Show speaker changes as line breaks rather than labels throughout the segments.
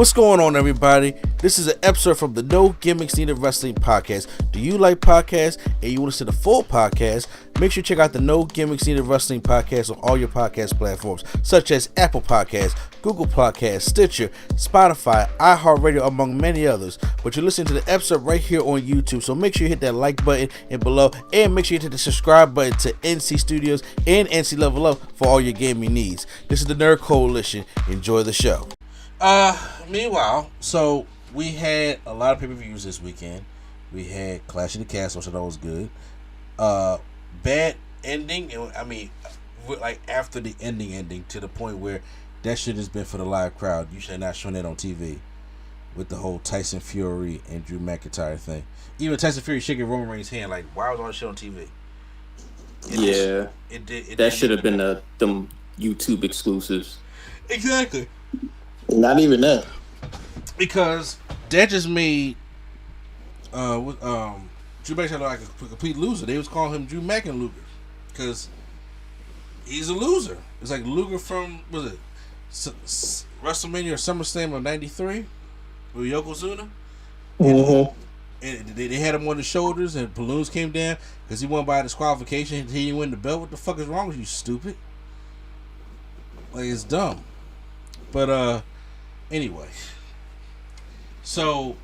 What's going on, everybody? This is an episode from the No Gimmicks Needed Wrestling podcast. Do you like podcasts and you want to see the full podcast? Make sure you check out the No Gimmicks Needed Wrestling podcast on all your podcast platforms, such as Apple Podcasts, Google Podcasts, Stitcher, Spotify, iHeartRadio, among many others. But you're listening to the episode right here on YouTube, so make sure you hit that like button and below, and make sure you hit the subscribe button to NC Studios and NC Level Up for all your gaming needs. This is the Nerd Coalition. Enjoy the show. Meanwhile, so we had a lot of pay-per-views this weekend. We had Clash of the Castle, which I thought was good. Bad ending, I mean, like after the ending to the point where that shit has been for the live crowd. You should not show that on TV with the whole Tyson Fury and Drew McIntyre thing. Even Tyson Fury shaking Roman Reigns' hand, like, why was all this shit on TV?
That should have been them YouTube exclusives.
Exactly.
Not even that.
Because that just made Drew McIntyre look like a complete loser. They was calling him Drew McIntyre because he's a loser. It's like Luger from, was it WrestleMania or SummerSlam of '93 with Yokozuna?
Mm-hmm.
And they had him on the shoulders and balloons came down because he won by disqualification. He didn't win the belt. What the fuck is wrong with you, stupid? Like, it's dumb. But anyway, so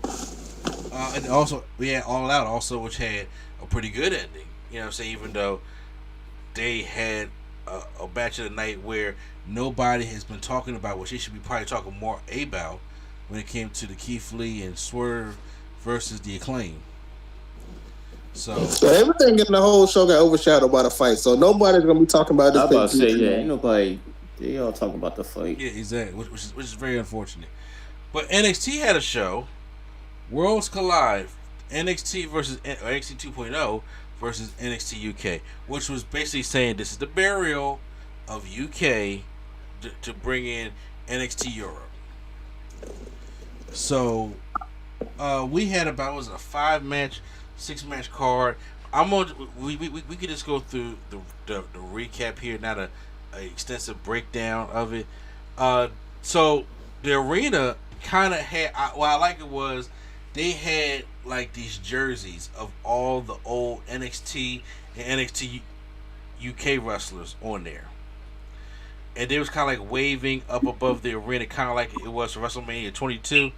and also we had All Out also, which had a pretty good ending. You know what I'm saying? Even though they had a match of the night where nobody has been talking about, which they should be probably talking more about when it came to the Keith Lee and Swerve versus the Acclaim. So
everything in the whole show got overshadowed by the fight. So nobody's gonna be talking about this.
I'm about to say, yeah, ain't nobody. They all talking about the fight.
Yeah, exactly. Which is very unfortunate. But NXT had a show, Worlds Collide, NXT versus NXT 2.0 versus NXT UK, which was basically saying this is the burial of UK to bring in NXT Europe. So we had about, was it a 5-match, 6-match card. We could just go through the recap here, not a extensive breakdown of it. So the arena kind of had, what I like it was they had like these jerseys of all the old NXT and NXT UK wrestlers on there, and they was kind of like waving up above the arena, kind of like it was for WrestleMania 22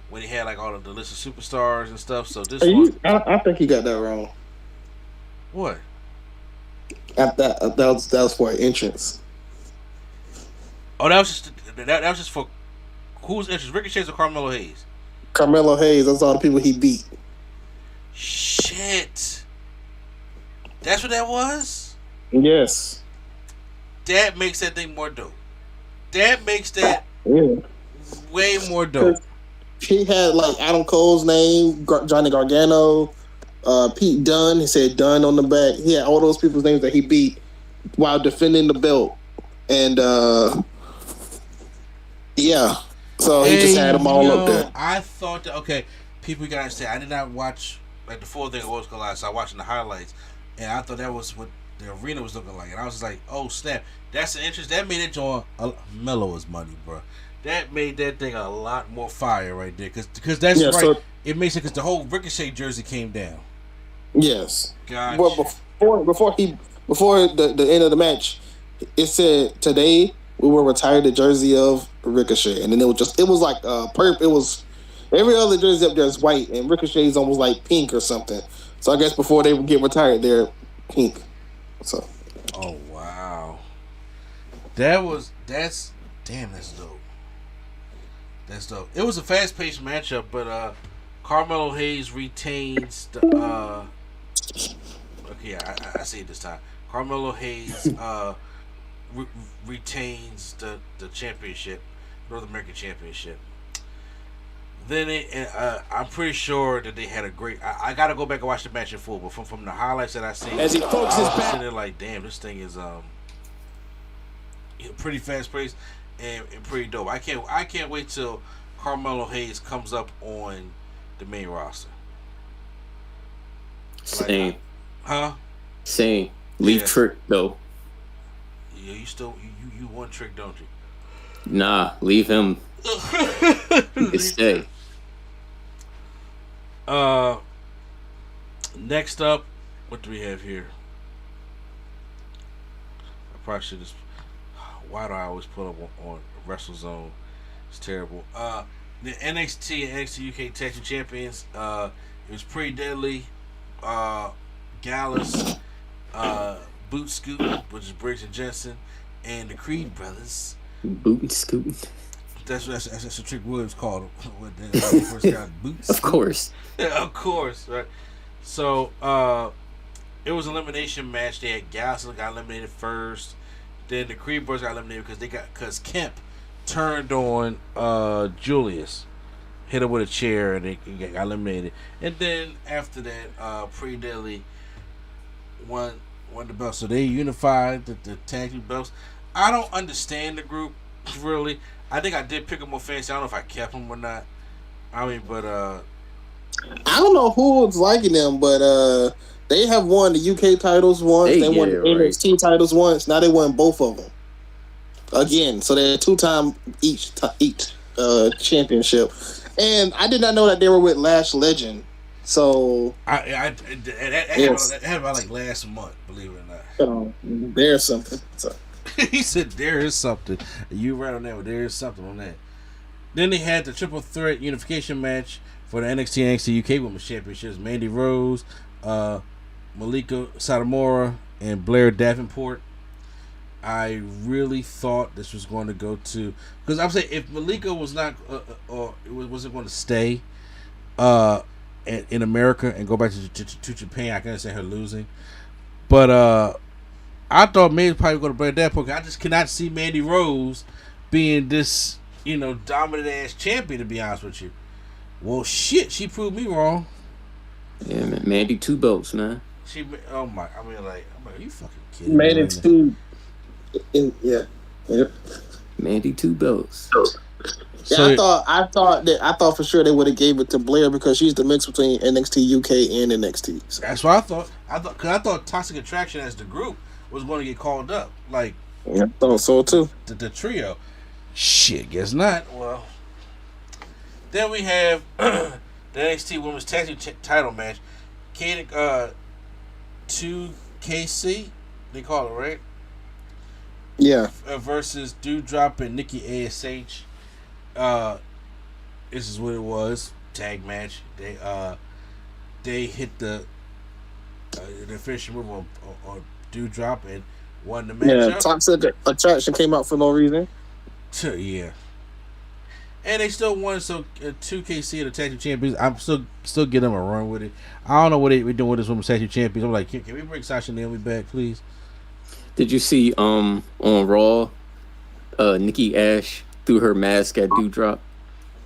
when they had like all of the list of superstars and stuff. So this
I think you got that wrong.
What?
That was for an entrance.
Oh, that was just for who's interest? Ricochet's or Carmelo Hayes?
Carmelo Hayes. That's all the people he beat.
Shit. That's what that was?
Yes.
That makes that thing more dope. That makes that way more dope.
He had like Adam Cole's name, Johnny Gargano, Pete Dunne. He said Dunne on the back. He had all those people's names that he beat while defending the belt. And yeah, so he just had them all up there.
I thought that, okay, people gotta say I did not watch like the full thing of Worlds Collide, so I watching the highlights, and I thought that was what the arena was looking like, and I was just like, oh snap, that's the interest. That made it join mellow as money, bro. That made that thing a lot more fire right there, because that's right. So, it makes it because the whole Ricochet jersey came down.
Yes.
Gotcha.
Well, before the end of the match, it said today we will retire the jersey of Ricochet, and then it was like it was every other jersey up there is white, and Ricochet's almost like pink or something. So I guess before they would get retired, they're pink. So.
Oh wow, that's dope. That's dope. It was a fast-paced matchup, but Carmelo Hayes retains the. Okay, I see it this time. Carmelo Hayes retains the championship, North American Championship. Then I'm pretty sure that they had a great. I got to go back and watch the match in full, but from the highlights that I see,
as he focuses back,
sitting there like, damn, this thing is pretty fast paced and pretty dope. I can't wait till Carmelo Hayes comes up on the main roster.
Same.
Huh?
Same. Leave Trick though.
Yeah, you want Trick, don't you?
Nah, leave him. He can stay.
Next up, what do we have here? I probably should just. Why do I always put up on WrestleZone? It's terrible. The NXT and NXT UK Tag Team Champions. It was pretty deadly. Gallus, Boot Scoot, which is Briggs and Jensen, and the Creed brothers.
Boot and scoot.
That's what Trick Williams called them when they first got Boot Scoot.
Of course.
Yeah, of course, right? So it was an elimination match. They had Gallus got eliminated first. Then the Creed brothers got eliminated because Kemp turned on Julius, hit him with a chair, and they got eliminated. And then after that, Pretty Deadly won the belt. So they unified the tag team belts. I don't understand the group really. I think I did pick them more fancy. I don't know if I kept them or not. I mean, but
I don't know who was liking them, but they have won the UK titles once. They won the NXT titles once. Now they won both of them again. So they're 2-time each championship. And I did not know that they were with Lash Legend. So
that happened about like last month, believe it or not.
There's something. So.
He said there is something. You right on that, but there is something on that. Then they had the triple threat unification match for the NXT and NXT UK Women's Championships. Mandy Rose, Malika Satomura, and Blair Davenport. I really thought this was going to go to, because I'm saying if Malika was not or it wasn't going to stay in America and go back to Japan, I can understand her losing. But I thought maybe probably going to Blair Davenport. I just cannot see Mandy Rose being this, dominant ass champion, to be honest with you. Well, shit, she proved me wrong.
Yeah, man. Mandy 2 belts, man.
I'm like, are you fucking kidding
me? Mandy 2. Yeah. Yep.
Mandy 2 belts.
Yeah, so, I thought for sure they would have gave it to Blair because she's the mix between NXT UK and NXT. So.
That's what I thought. I thought Toxic Attraction as the group was going to get called up. Like,
I thought so too.
The trio. Shit, guess not. Well, then we have the NXT Women's Tag Team title match. 2KC, they call it, right?
Yeah.
Versus Doudrop and Nikki ASH. This is what it was. Tag match. They hit the finishing move on Doudrop and won the match.
Yeah, Toxic Attraction came out for no reason.
Yeah. And they still won, so 2KC are the tag team champions. I'm still getting them a run with it. I don't know what we're doing with this women's tag team champions. I'm like, can we bring Sasha and Naomi back, please?
Did you see on Raw, Nikki Ash threw her mask at Doudrop?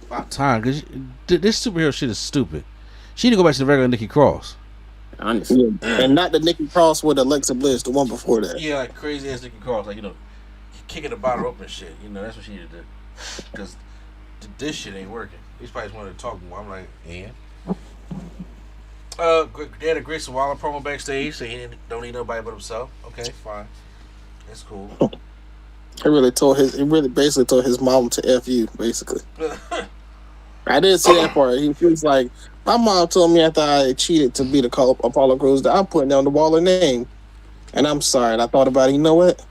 About time, because this superhero shit is stupid. She need to go back to the regular Nikki Cross.
Honestly.
Yeah. And not the Nikki Cross with Alexa Bliss, the one before that.
Yeah, like crazy ass Nikki Cross, like, kicking the bottle open shit. That's what she need to do. Because this shit ain't working. These probably just wanted to talk more. I'm like, and? They had a Grayson Waller promo backstage, so he don't need nobody but himself. Okay, fine. That's cool.
He really basically told his mom to F you, basically. I didn't see that part. He feels like, my mom told me after I cheated to beat Apollo Crews that I'm putting down the Waller name. And I'm sorry. And I thought about it. You know what?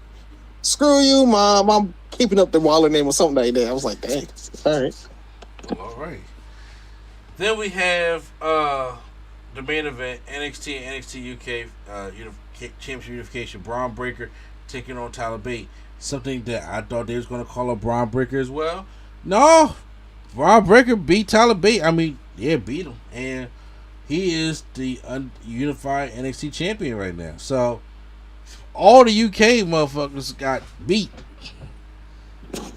Screw you, Mom. I'm keeping up the Waller name or something like that. I was like, dang. All right.
Then we have the main event, NXT and NXT UK Championship Unification. Braun Breaker taking on Tyler Bate. Something that I thought they was going to call a Braun Breaker as well. No. Braun Breaker beat Tyler Bate. I mean, yeah, beat him. And he is the unified NXT champion right now. So, all the UK motherfuckers got beat.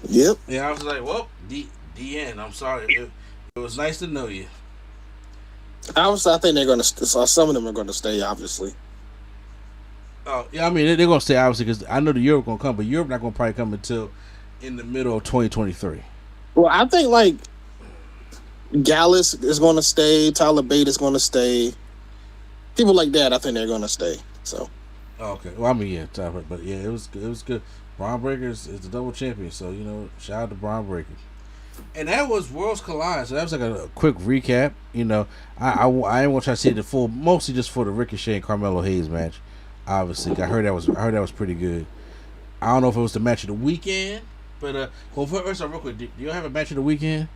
Yep.
Yeah, I was like, well, the end. I'm sorry. It was nice to know you.
Obviously, I think they're going to some of them are going to stay, obviously.
Oh, yeah, I mean, they're going to stay, obviously, because I know the Europe going to come, but Europe not going to probably come until in the middle of 2023.
Well, I think, like, Gallus is going to stay. Tyler Bate is going to stay. People like that, I think they're going to stay. So.
Okay. Well, I mean, yeah, Tyler, but yeah, it was good. Braun Breaker is the double champion, so shout out to Braun Breaker. And that was Worlds Collide, so that was like a quick recap. I didn't want to try to see the full, mostly just for the Ricochet and Carmelo Hayes match. Obviously, I heard that was pretty good. I don't know if it was the match of the weekend, but first off, real quick, do you have a match of the weekend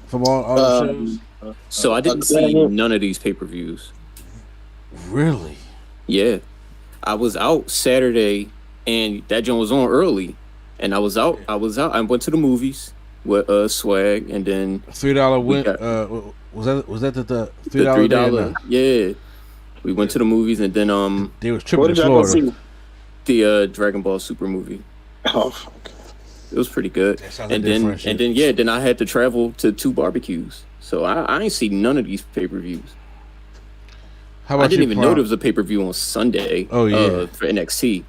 from all the shows?
So I didn't see none of these pay-per-views.
Really?
Yeah, I was out Saturday, and that joint was on early, and I was out. I went to the movies with Swag, and then
$3 win. Was that the
$3? Yeah, we went to the movies, and then
they was tripping in Florida.
The Dragon Ball Super movie.
Oh, fuck.
It was pretty good. And then I had to travel to 2 barbecues, so I ain't see none of these pay-per-views.
How about
I didn't even know there was a pay-per-view on Sunday.
Oh yeah,
for NXT.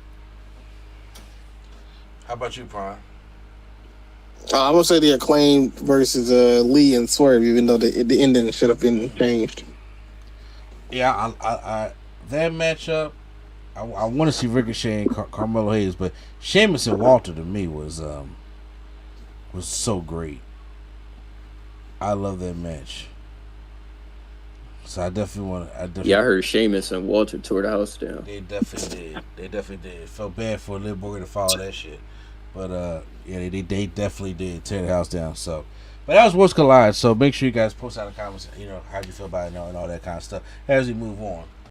How about you, Prime?
I would say the Acclaim versus Lee and Swerve, even though the ending should have been changed.
Yeah, I that matchup, I want to see Ricochet and Carmelo Hayes, but Sheamus and Walter to me was so great. I love that match. So I definitely want to.
Yeah, I heard Sheamus and Walter tore the house down.
They definitely did. Felt bad for Liv Morgan to follow that shit, but yeah, they definitely did tear the house down. So, but that was Worlds Collide. So make sure you guys post out in the comments, how you feel about it and all that kind of stuff as we move on.